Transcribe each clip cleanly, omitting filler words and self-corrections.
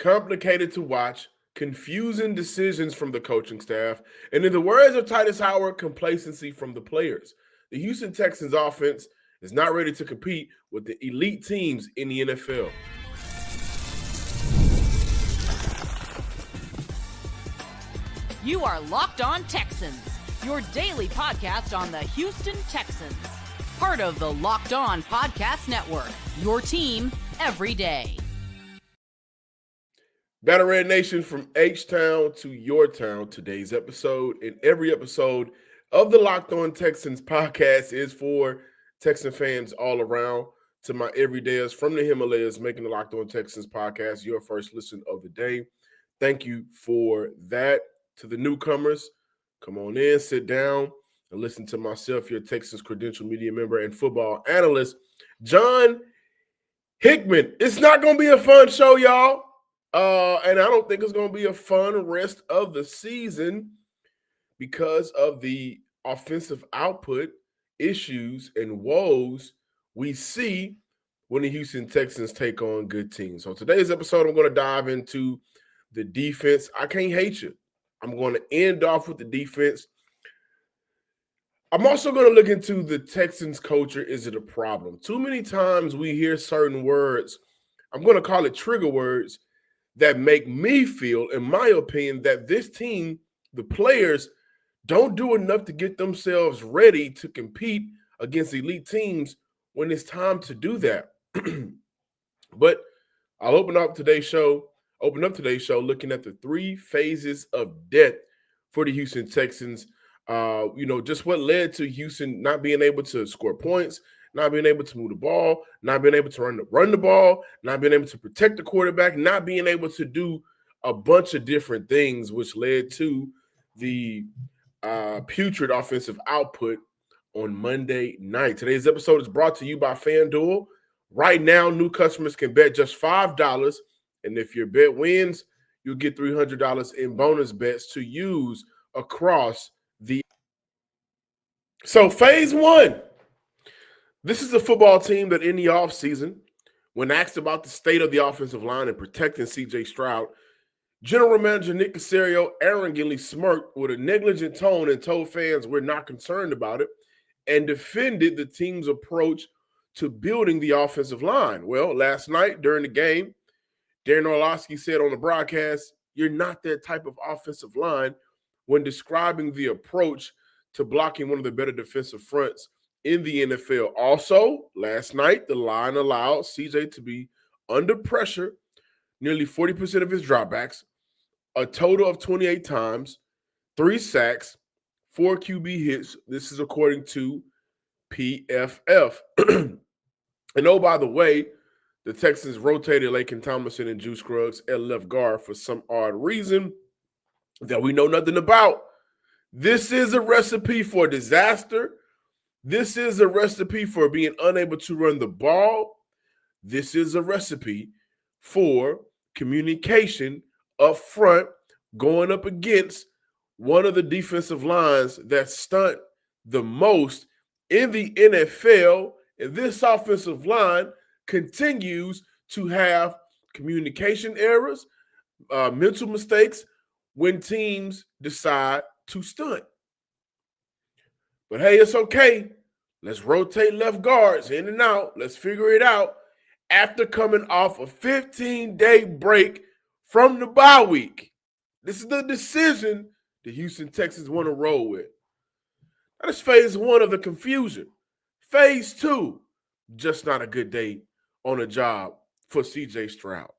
complicated to watch, confusing decisions from the coaching staff, and in the words of Tytus Howard, complacency from the players. The Houston Texans offense is not ready to compete with the elite teams in the NFL. You are Locked On Texans, your daily podcast on the Houston Texans. Part of the Locked On Podcast Network, your team every day. Battle Red Nation, from H-Town to your town, today's episode and every episode of the Locked On Texans podcast is for Texan fans all around. To my everydayers from the Himalayas making the Locked On Texans podcast your first listen of the day, thank you for that. To the newcomers, come on in, sit down, and listen to myself, your Texans credential media member and football analyst, John Hickman. It's not going to be a fun show, y'all. And I don't think it's going to be a fun rest of the season because of the offensive output issues and woes we see when the Houston Texans take on good teams. So today's episode, I'm going to dive into the defense. I can't hate you. I'm going to end off with the defense. I'm also going to look into the Texans culture. Is it a problem? Too many times we hear certain words, I'm going to call it trigger words, that make me feel, in my opinion, that this team, the players, don't do enough to get themselves ready to compete against elite teams when it's time to do that. But I'll open up today's show looking at the three phases of death for the Houston Texans. Just what led to Houston not being able to score points, not being able to move the ball, not being able to run the ball, not being able to protect the quarterback, not being able to do a bunch of different things, which led to the putrid offensive output on Monday night. Today's episode is brought to you by FanDuel. Right now, new customers can bet just $5, and if your bet wins, you'll get $300 in bonus bets to use across the. So phase one. This is a football team that in the offseason, when asked about the state of the offensive line and protecting C.J. Stroud, General Manager Nick Caserio arrogantly smirked with a negligent tone and told fans we're not concerned about it and defended the team's approach to building the offensive line. Well, last night during the game, Darren Orlovsky said on the broadcast, "You're not that type of offensive line," when describing the approach to blocking one of the better defensive fronts in the NFL. Also, last night, the line allowed CJ to be under pressure nearly 40% of his dropbacks, a total of 28 times, 3 sacks, 4 QB hits. This is according to PFF. And oh, by the way, the Texans rotated Laken, Tomlinson, and Scruggs at left guard for some odd reason that we know nothing about. This is a recipe for disaster. This is a recipe for being unable to run the ball. This is a recipe for communication up front, going up against one of the defensive lines that stunt the most in the NFL. And this offensive line continues to have communication errors, mental mistakes when teams decide to stunt. But hey, it's okay. Let's rotate left guards in and out. Let's figure it out after coming off a 15-day break from the bye week. This is the decision the Houston Texans want to roll with. That is phase one of the confusion. Phase two, just not a good day on the job for C.J. Stroud.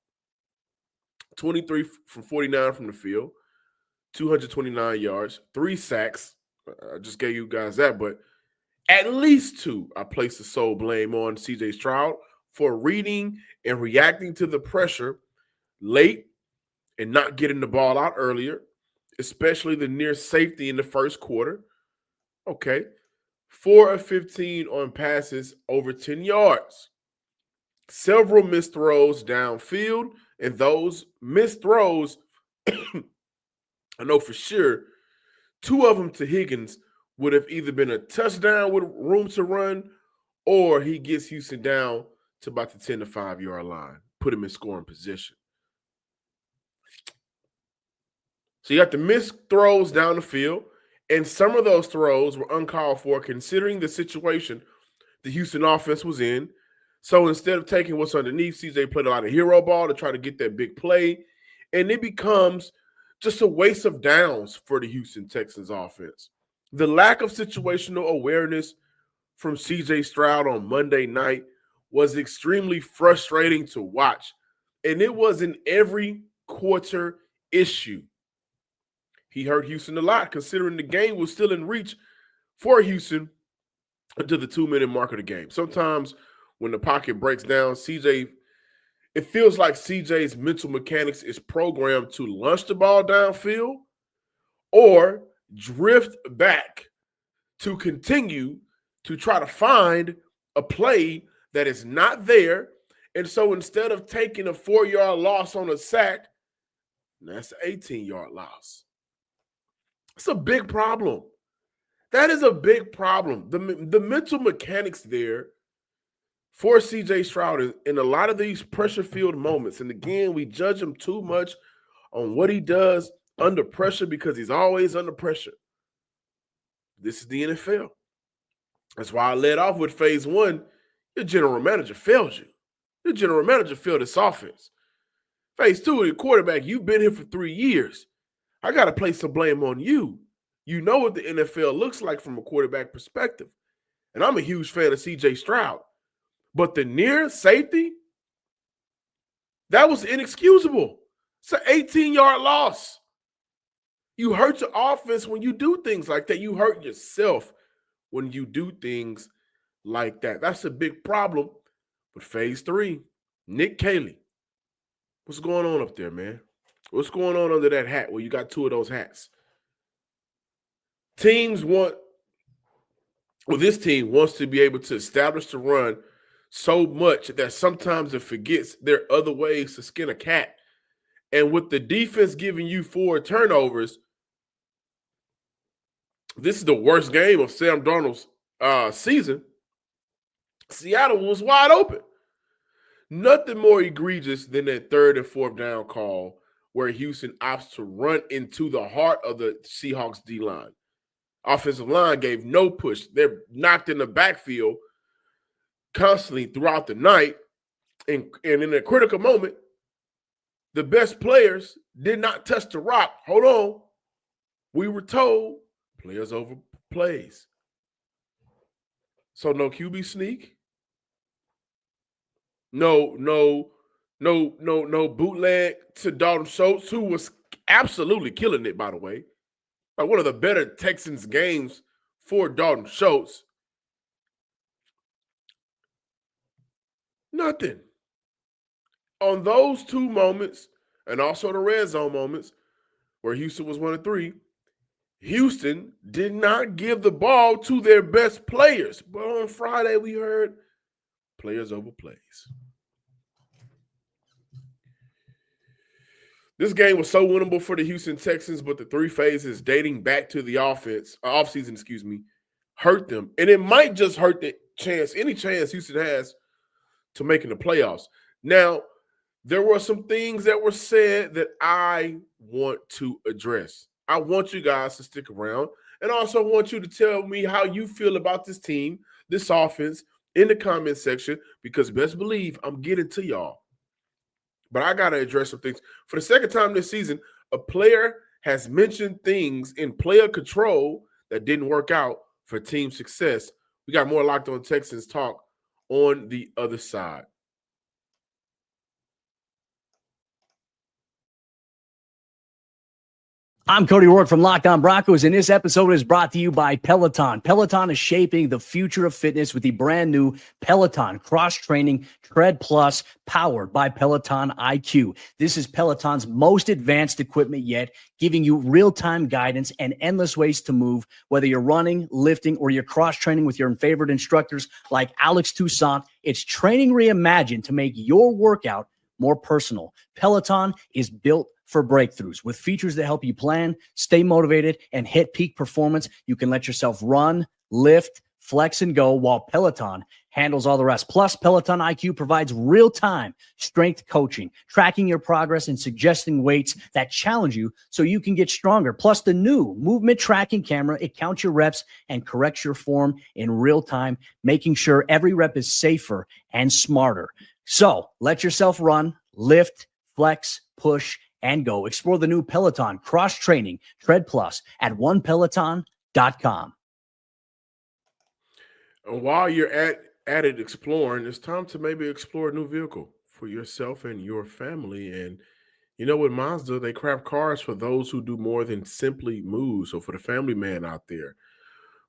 23 from 49 from the field, 229 yards, 3 sacks. I just gave you guys that, but at least 2, I place the sole blame on C.J. Stroud for reading and reacting to the pressure late and not getting the ball out earlier, especially the near safety in the first quarter. Okay. 4 of 15 on passes over 10 yards. Several missed throws downfield, and those missed throws, I know for sure, 2 of them to Higgins would have either been a touchdown with room to run, or he gets Houston down to about the 10 to 5 yard line, put him in scoring position. So you have to miss throws down the field, and some of those throws were uncalled for considering the situation the Houston offense was in. So instead of taking what's underneath, CJ played a lot of hero ball to try to get that big play, and it becomes just a waste of downs for the Houston Texans offense. The lack of situational awareness from CJ Stroud on Monday night was extremely frustrating to watch, and it was an every quarter issue. He hurt Houston a lot, considering the game was still in reach for Houston until the 2-minute mark of the game. Sometimes when the pocket breaks down, it feels like CJ's mental mechanics is programmed to launch the ball downfield or drift back to continue to try to find a play that is not there. And so instead of taking a 4-yard loss on a sack, that's an 18-yard loss. It's a big problem. That is a big problem. The mental mechanics there for CJ Stroud in a lot of these pressure-filled moments. And again, we judge him too much on what he does under pressure because he's always under pressure. This is the NFL. That's why I led off with phase one. Your general manager failed you. Your general manager failed this offense. Phase two, the quarterback, you've been here for 3 years. I got to place some blame on you. You know what the NFL looks like from a quarterback perspective. And I'm a huge fan of CJ Stroud. But the near safety, that was inexcusable. It's an 18-yard loss. You hurt your offense when you do things like that. You hurt yourself when you do things like that. That's a big problem. But phase three, Nick Caley. What's going on up there, man? What's going on under that hat where you got 2 of those hats? This team wants to be able to establish the run so much that sometimes it forgets there are other ways to skin a cat. And with the defense giving you 4 turnovers, this is the worst game of Sam Darnold's season. Seattle was wide open. Nothing more egregious than that 3rd and 4th down call where Houston opts to run into the heart of the Seahawks D-line. Offensive line gave no push. They're knocked in the backfield constantly throughout the night. And in a critical moment, the best players did not touch the rock. Hold on. We were told players over plays. So no QB sneak. No bootleg to Dalton Schultz, who was absolutely killing it, by the way. Like one of the better Texans games for Dalton Schultz. Nothing. On those 2 moments, and also the red zone moments, where Houston was 1 of 3, Houston did not give the ball to their best players. But on Friday, we heard players over plays. This game was so winnable for the Houston Texans, but the 3 phases dating back to the offseason, hurt them. And it might just hurt any chance Houston has to making the playoffs. Now, there were some things that were said that I want to address. I want you guys to stick around, and also want you to tell me how you feel about this team, this offense, in the comment section, because best believe I'm getting to y'all. But I got to address some things. For the second time this season, a player has mentioned things in player control that didn't work out for team success. We got more Locked On Texans talk on the other side. I'm Cody Rourke from Locked On Broncos, and this episode is brought to you by Peloton. Peloton is shaping the future of fitness with the brand new Peloton Cross-Training Tread Plus, powered by Peloton IQ. This is Peloton's most advanced equipment yet, giving you real-time guidance and endless ways to move, whether you're running, lifting, or you're cross-training with your favorite instructors like Alex Toussaint. It's training reimagined to make your workout more personal. Peloton is built for breakthroughs. With features that help you plan, stay motivated, and hit peak performance, you can let yourself run, lift, flex, and go, while Peloton handles all the rest. Plus, Peloton IQ provides real-time strength coaching, tracking your progress and suggesting weights that challenge you so you can get stronger. Plus, the new movement tracking camera, it counts your reps and corrects your form in real time, making sure every rep is safer and smarter. So let yourself run, lift, flex, push, and go. Explore the new Peloton cross-training Tread Plus at onepeloton.com. And while you're at it exploring, it's time to maybe explore a new vehicle for yourself and your family. And you know, with Mazda, they craft cars for those who do more than simply move. So for the family man out there,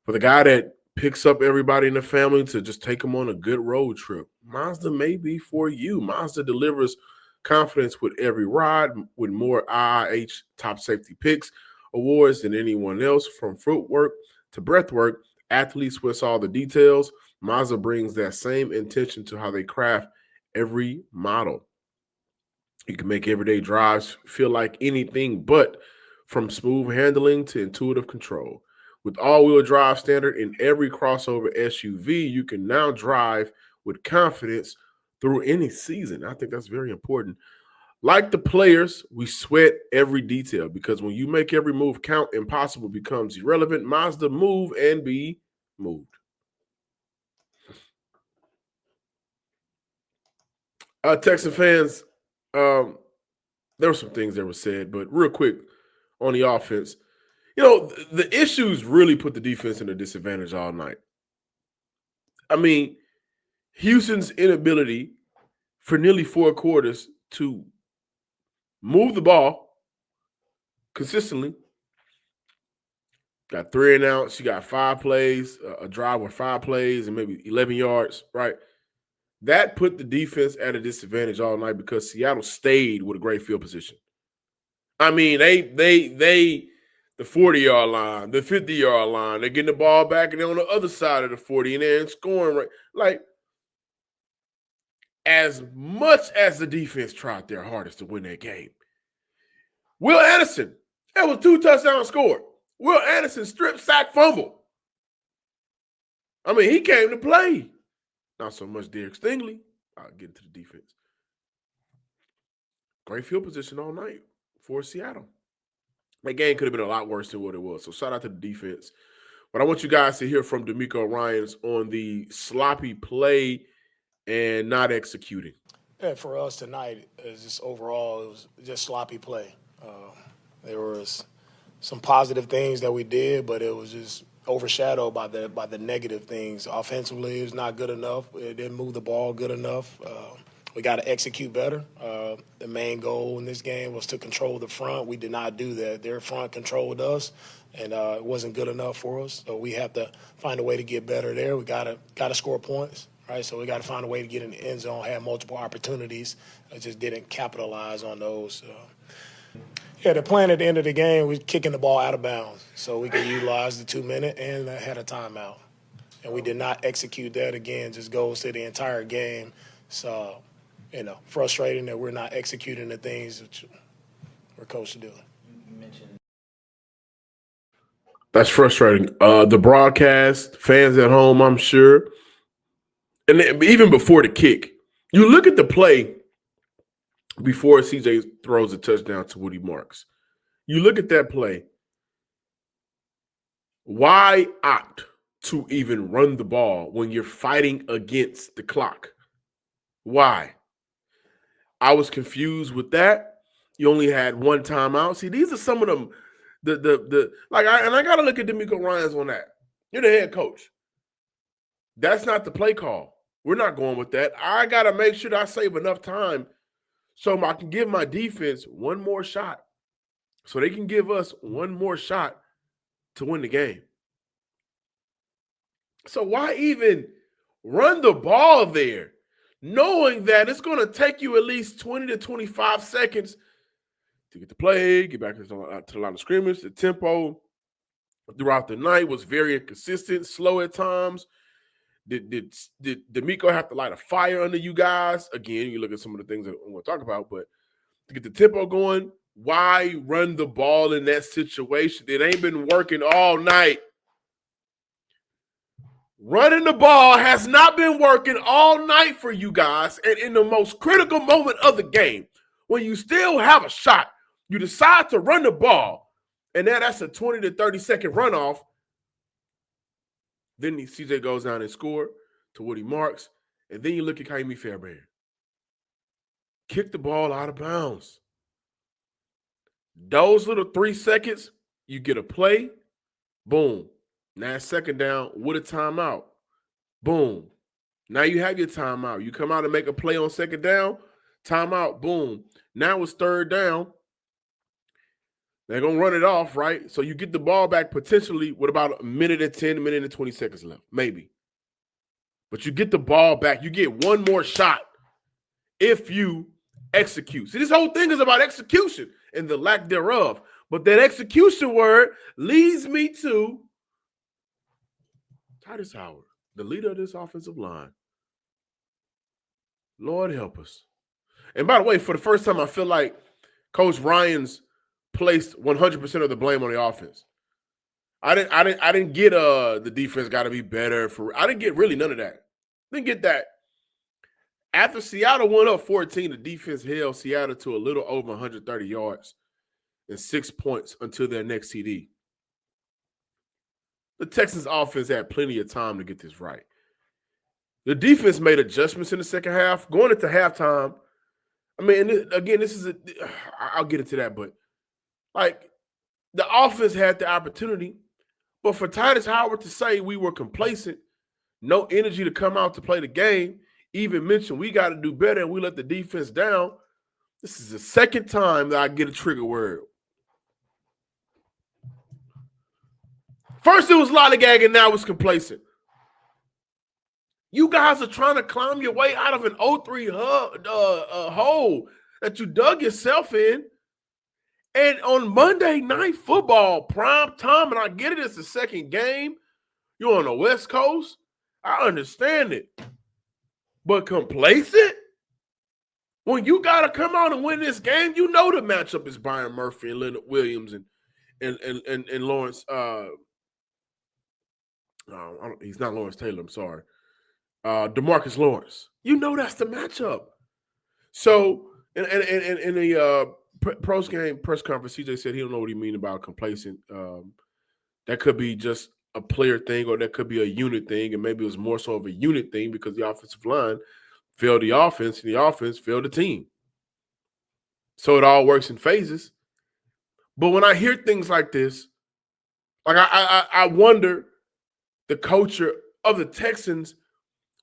for the guy that picks up everybody in the family to just take them on a good road trip, Mazda may be for you. Mazda delivers confidence with every ride, with more IIH top safety picks awards than anyone else. From footwork to breathwork, athletes with all the details. Mazda brings that same intention to how they craft every model. You can make everyday drives feel like anything but, from smooth handling to intuitive control. With all-wheel drive standard in every crossover SUV, you can now drive with confidence through any season. I think that's very important. Like the players, we sweat every detail because when you make every move count, impossible becomes irrelevant. Mazda, move and be moved. Texan fans, there were some things that were said, but real quick on the offense, you know, the issues really put the defense in a disadvantage all night. I mean, Houston's inability for nearly 4 quarters to move the ball consistently. Got 3 and outs. You got 5 plays, a drive with 5 plays and maybe 11 yards, right? That put the defense at a disadvantage all night because Seattle stayed with a great field position. I mean, they the 40-yard line, the 50-yard line, they're getting the ball back and they're on the other side of the 40 and they're scoring right. Like, as much as the defense tried their hardest to win that game, Will Anderson, that was 2 touchdowns scored. Will Anderson strip sack fumble. I mean, he came to play. Not so much Derek Stingley. I'll get into the defense. Great field position all night for Seattle. That game could have been a lot worse than what it was. So shout out to the defense. But I want you guys to hear from DeMeco Ryans on the sloppy play and not executing. Yeah, for us tonight, it's just overall, it was just sloppy play. There was some positive things that we did, but it was just overshadowed by the negative things. Offensively, it was not good enough. It didn't move the ball good enough. We got to execute better. The main goal in this game was to control the front. We did not do that. Their front controlled us, and it wasn't good enough for us. So we have to find a way to get better there. We got to score points, right? So we got to find a way to get in the end zone, have multiple opportunities. I just didn't capitalize on those. Yeah, the plan at the end of the game was kicking the ball out of bounds so we could utilize the 2-minute and had a timeout. And we did not execute that. Again, just goes to the entire game. So, you know, frustrating that we're not executing the things that we're coached to do. That's frustrating. The broadcast, fans at home, I'm sure. And even before the kick, you look at the play before CJ throws a touchdown to Woody Marks. You look at that play. Why opt to even run the ball when you're fighting against the clock? Why? I was confused with that. You only had 1 timeout. See, these are some of them. I gotta look at DeMeco Ryans on that. You're the head coach. That's not the play call. We're not going with that. I gotta make sure that I save enough time so I can give my defense one more shot. So they can give us one more shot to win the game. So why even run the ball there, knowing that it's going to take you at least 20 to 25 seconds to get the play, get back to the line of scrimmage. The tempo throughout the night was very inconsistent, slow at times. Did DeMeco have to light a fire under you guys? Again, you look at some of the things that I'm going to talk about, but to get the tempo going, why run the ball in that situation? It ain't been working all night. Running the ball has not been working all night for you guys. And in the most critical moment of the game, when you still have a shot, you decide to run the ball. And now that's a 20 to 30-second runoff. Then CJ goes down and score to Woody Marks. And then you look at Kaimi Fairbairn. Kick the ball out of bounds. Those little 3 seconds, you get a play. Boom. Now it's second down with a timeout. Boom. Now you have your timeout. You come out and make a play on second down. Timeout. Boom. Now it's third down. They're going to run it off, right? So you get the ball back potentially with about a minute and 10, a minute and 20 seconds left. Maybe. But you get the ball back. You get one more shot if you execute. See, this whole thing is about execution and the lack thereof. But that execution word leads me to Tytus Howard, the leader of this offensive line. Lord help us. And by the way, for the first time, I feel like Coach Ryans placed 100% of the blame on the offense. I didn't get the defense got to be better. I didn't get really none of that. Didn't get that. After Seattle went up 14, the defense held Seattle to a little over 130 yards and 6 points until their next CD. The Texans offense had plenty of time to get this right. The defense made adjustments in the second half. Going into halftime, I mean, again, I'll get into that, but like the offense had the opportunity, but for Tytus Howard to say we were complacent, no energy to come out to play the game, even mention we got to do better and we let the defense down, this is the second time that I get a trigger word. First it was lollygagging, now it's complacent. You guys are trying to climb your way out of an 0-3 hole that you dug yourself in. And on Monday Night Football, prime time, and I get it, it's the second game. You're on the West Coast. I understand it. But complacent? When you got to come out and win this game, you know the matchup is Byron Murphy and Leonard Williams and Lawrence. He's not Lawrence Taylor, I'm sorry. DeMarcus Lawrence. You know that's the matchup. So in the post-game press conference, CJ said he don't know what he mean about complacent. That could be just a player thing, or that could be a unit thing, and maybe it was more so of a unit thing because the offensive line failed the offense and the offense failed the team. So it all works in phases. But when I hear things like this, like I wonder the culture of the Texans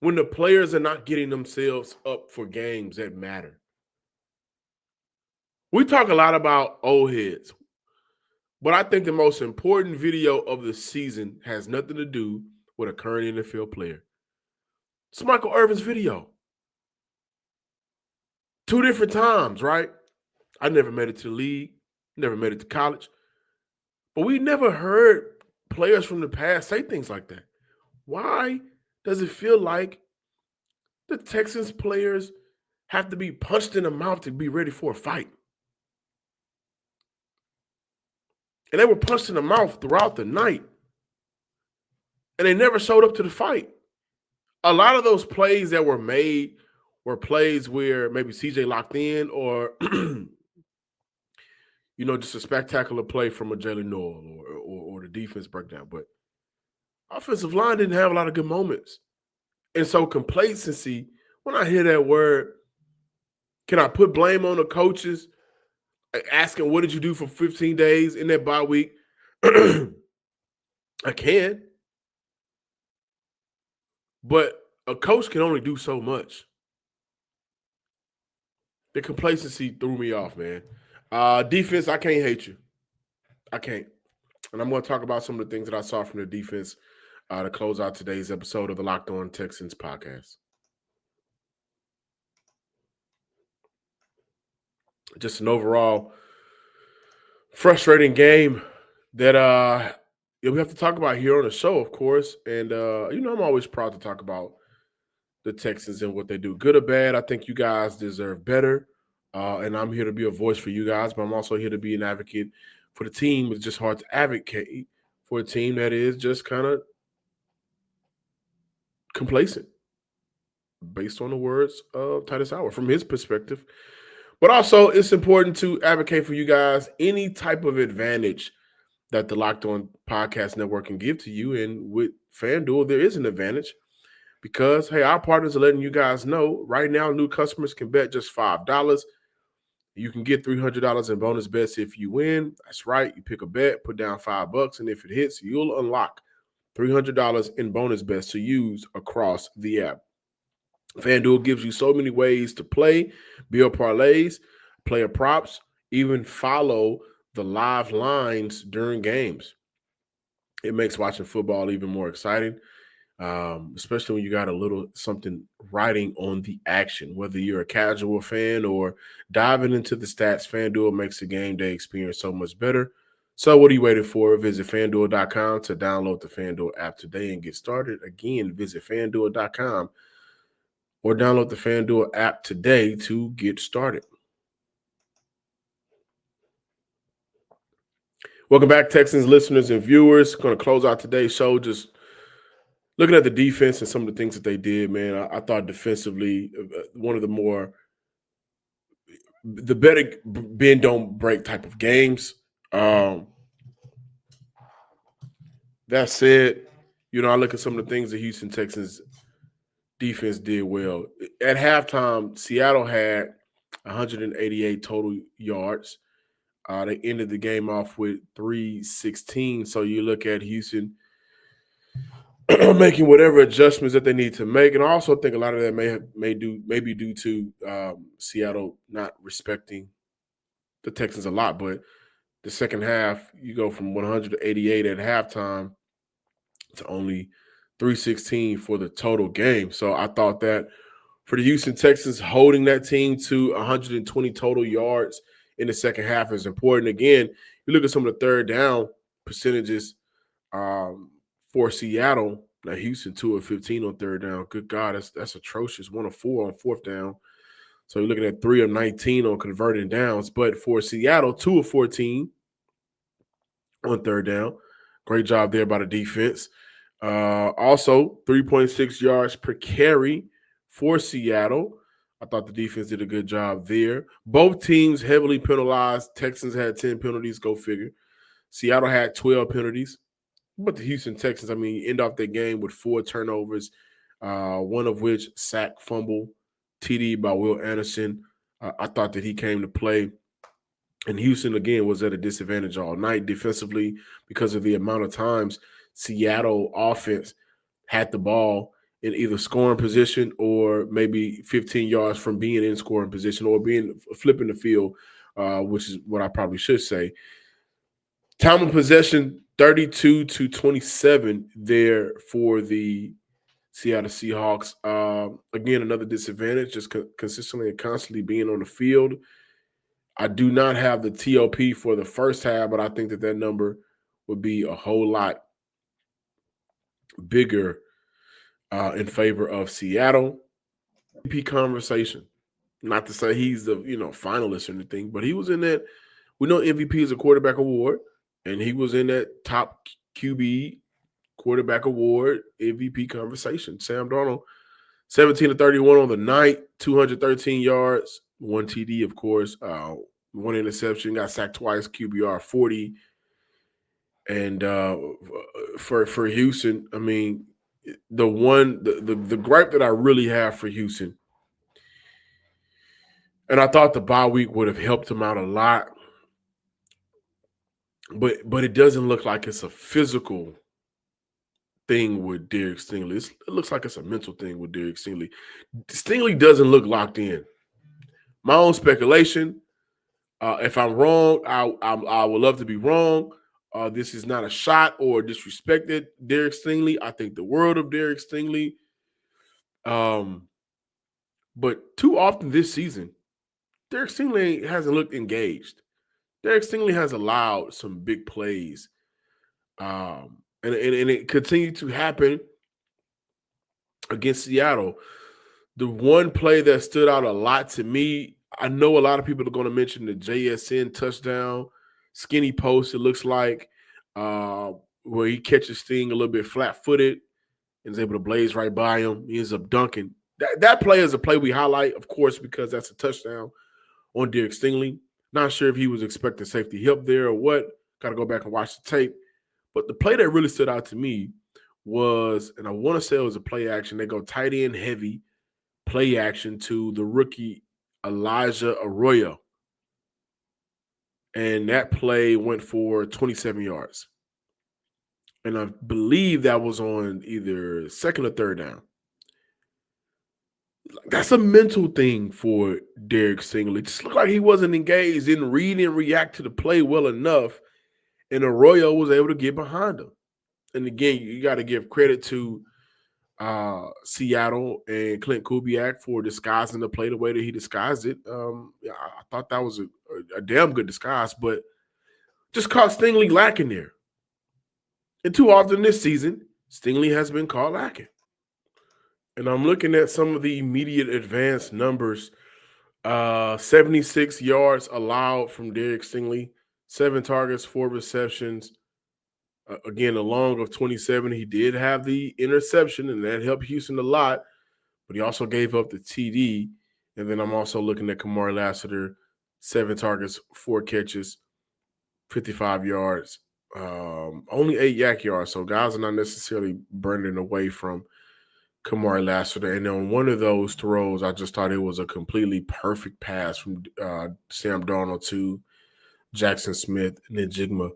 when the players are not getting themselves up for games that matter. We talk a lot about old heads, but I think the most important video of the season has nothing to do with a current NFL player. It's Michael Irvin's video. 2 different times, right? I never made it to the league, never made it to college, but we never heard players from the past say things like that. Why does it feel like the Texans players have to be punched in the mouth to be ready for a fight? And they were punched in the mouth throughout the night. And they never showed up to the fight. A lot of those plays that were made were plays where maybe CJ locked in or, just a spectacular play from a Jalen Noel or the defense breakdown. But offensive line didn't have a lot of good moments. And so complacency, when I hear that word, can I put blame on the coaches? Asking, what did you do for 15 days in that bye week? I can. But a coach can only do so much. The complacency threw me off, man. Defense, I can't hate you. I can't. And I'm going to talk about some of the things that I saw from the defense to close out today's episode of the Locked On Texans podcast. Just an overall frustrating game that we have to talk about here on the show, of course. And, I'm always proud to talk about the Texans and what they do. Good or bad, I think you guys deserve better. And I'm here to be a voice for you guys, but I'm also here to be an advocate for the team. It's just hard to advocate for a team that is just kind of complacent, based on the words of Tytus Howard from his perspective. But also, it's important to advocate for you guys any type of advantage that the Locked On Podcast Network can give to you. And with FanDuel, there is an advantage because, hey, our partners are letting you guys know right now new customers can bet just $5. You can get $300 in bonus bets if you win. That's right. You pick a bet, put down $5, and if it hits, you'll unlock $300 in bonus bets to use across the app. FanDuel gives you so many ways to play, build parlays, player props, even follow the live lines during games. It makes watching football even more exciting, especially when you got a little something riding on the action. Whether you're a casual fan or diving into the stats, FanDuel makes the game day experience so much better. So what are you waiting for? Visit FanDuel.com to download the FanDuel app today and get started. Again, visit FanDuel.com or download the FanDuel app today to get started. Welcome back, Texans listeners and viewers. Going to close out today's show just looking at the defense and some of the things that they did, man. I thought defensively, one of the better bend don't break type of games. That said, I look at some of the things the Houston Texans defense did well. At halftime, Seattle had 188 total yards. They ended the game off with 316. So you look at Houston making whatever adjustments that they need to make, and I also think a lot of that may be due to Seattle not respecting the Texans a lot. But the second half, you go from 188 at halftime to only 316 for the total game. So I thought that for the Houston Texans, holding that team to 120 total yards in the second half is important. Again, you look at some of the third down percentages for Seattle. Now Houston 2 of 15 on third down. Good God, that's atrocious. 1 of 4 on fourth down. So you're looking at 3 of 19 on converting downs. But for Seattle, 2 of 14 on third down. Great job there by the defense. Also, 3.6 yards per carry for Seattle. I thought the defense did a good job there. Both teams heavily penalized. Texans had 10 penalties, go figure. Seattle had 12 penalties. But the Houston Texans, end off their game with 4 turnovers, one of which sack, fumble, TD by Will Anderson. I thought that he came to play. And Houston, again, was at a disadvantage all night defensively because of the amount of times Seattle offense had the ball in either scoring position or maybe 15 yards from being in scoring position or flipping the field, which is what I probably should say. Time of possession, 32-27 there for the Seattle Seahawks. Again, another disadvantage, just consistently and constantly being on the field. I do not have the TOP for the first half, but I think that number would be a whole lot bigger in favor of Seattle. MVP conversation. Not to say he's the finalist or anything, but he was in that. We know MVP is a quarterback award, and he was in that top QB quarterback award MVP conversation. Sam Darnold, 17-31 on the night, 213 yards, 1 TD, of course, 1 interception, got sacked twice, QBR 40. And for Houston, the gripe that I really have for Houston, and I thought the bye week would have helped him out a lot, but it doesn't look like it's a physical thing with Derek Stingley. It looks like it's a mental thing with Derek Stingley. Stingley doesn't look locked in. My own speculation. If I'm wrong, I would love to be wrong. This is not a shot or disrespected Derek Stingley. I think the world of Derek Stingley. But too often this season, Derek Stingley hasn't looked engaged. Derek Stingley has allowed some big plays. And it continued to happen against Seattle. The one play that stood out a lot to me, I know a lot of people are going to mention the JSN touchdown, skinny post, it looks like, where he catches Sting a little bit flat-footed. and is able to blaze right by him. He ends up dunking. That play is a play we highlight, of course, because that's a touchdown on Derek Stingley. Not sure if he was expecting safety help there or what. Got to go back and watch the tape. But the play that really stood out to me was, and I want to say it was a play action. They go tight end heavy play action to the rookie Elijah Arroyo. And that play went for 27 yards. And I believe that was on either second or third down. That's a mental thing for Derek Stingley. It just looked like he wasn't engaged, didn't read and react to the play well enough, and Arroyo was able to get behind him. And again, you got to give credit to Seattle and Clint Kubiak for disguising the play the way that he disguised it. I thought that was a damn good disguise, but just caught Stingley lacking there. And too often this season, Stingley has been caught lacking. And I'm looking at some of the immediate advanced numbers. 76 yards allowed from Derek Stingley, 7 targets, 4 receptions. Again, a long of 27. He did have the interception, and that helped Houston a lot. But he also gave up the TD. And then I'm also looking at Kamari Lassiter, 7 targets, 4 catches, 55 yards, only 8 yak yards. So guys are not necessarily burning away from Kamari Lassiter. And on one of those throws, I just thought it was a completely perfect pass from Sam Darnold to Jackson Smith and Njigba.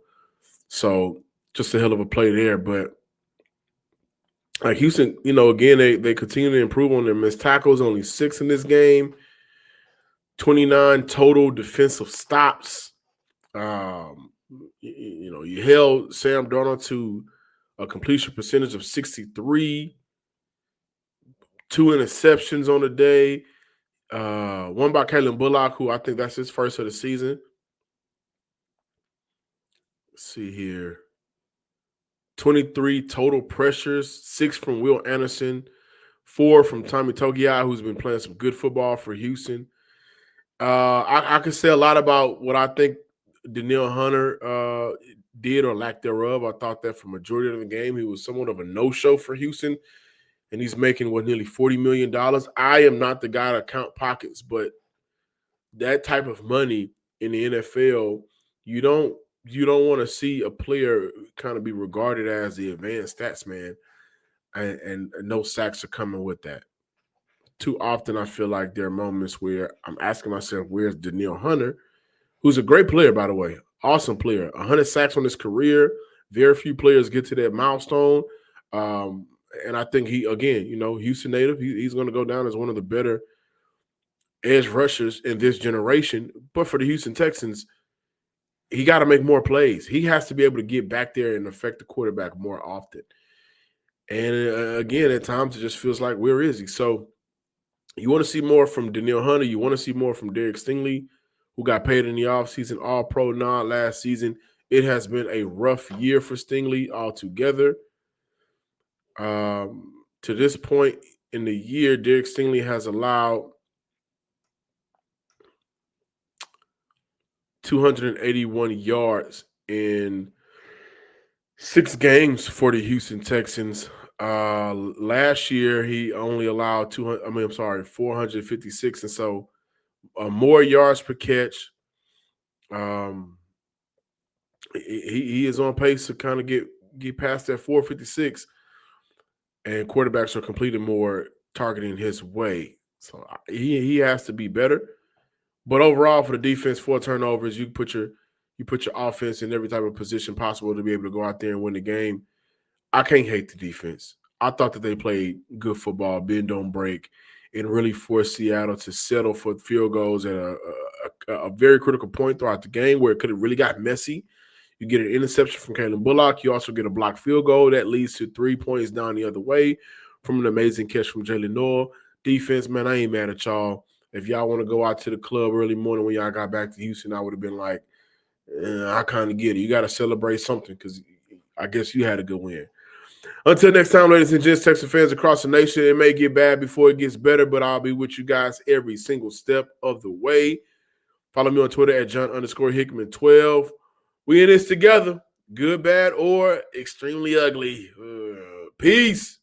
So just a hell of a play there. But like Houston, again, they continue to improve on their missed tackles, only 6 in this game, 29 total defensive stops. You held Sam Darnold to a completion percentage of 63, 2 interceptions on the day, one by Kalen Bullock, who I think that's his first of the season. Let's see here. 23 total pressures, 6 from Will Anderson, 4 from Tommy Togiai, who's been playing some good football for Houston. I could say a lot about what I think Danielle Hunter did or lack thereof. I thought that for majority of the game, he was somewhat of a no-show for Houston, and he's making, nearly $40 million. I am not the guy to count pockets, but that type of money in the NFL, you don't want to see a player kind of be regarded as the advanced stats man, and no sacks are coming with that. Too often, I feel like there are moments where I'm asking myself, where's Danielle Hunter, who's a great player, by the way, awesome player, 100 sacks on his career. Very few players get to that milestone. And I think he, again, Houston native, he's going to go down as one of the better edge rushers in this generation. But for the Houston Texans, he got to make more plays. He has to be able to get back there and affect the quarterback more often. And again, at times it just feels like, where is he? So you want to see more from Danielle Hunter. You want to see more from Derek Stingley, who got paid in the offseason, all-pro nod last season. It has been a rough year for Stingley altogether. To this point in the year, Derek Stingley has allowed 281 yards in 6 games for the Houston Texans. Last year, he only allowed 456, and so more yards per catch. He is on pace to kind of get past that 456, and quarterbacks are completing more targeting his way. So he has to be better. But overall, for the defense, 4 turnovers, you put your offense in every type of position possible to be able to go out there and win the game. I can't hate the defense. I thought that they played good football, bend don't break, and really forced Seattle to settle for field goals at a very critical point throughout the game where it could have really got messy. You get an interception from Kalen Bullock. You also get a blocked field goal that leads to 3 points down the other way from an amazing catch from Jalen Noel. Defense, man, I ain't mad at y'all. If y'all want to go out to the club early morning when y'all got back to Houston, I would have been like, I kind of get it. You got to celebrate something because I guess you had a good win. Until next time, ladies and gents, Texas fans across the nation, it may get bad before it gets better, but I'll be with you guys every single step of the way. Follow me on Twitter at John_Hickman12. We in this together, good, bad, or extremely ugly. Peace.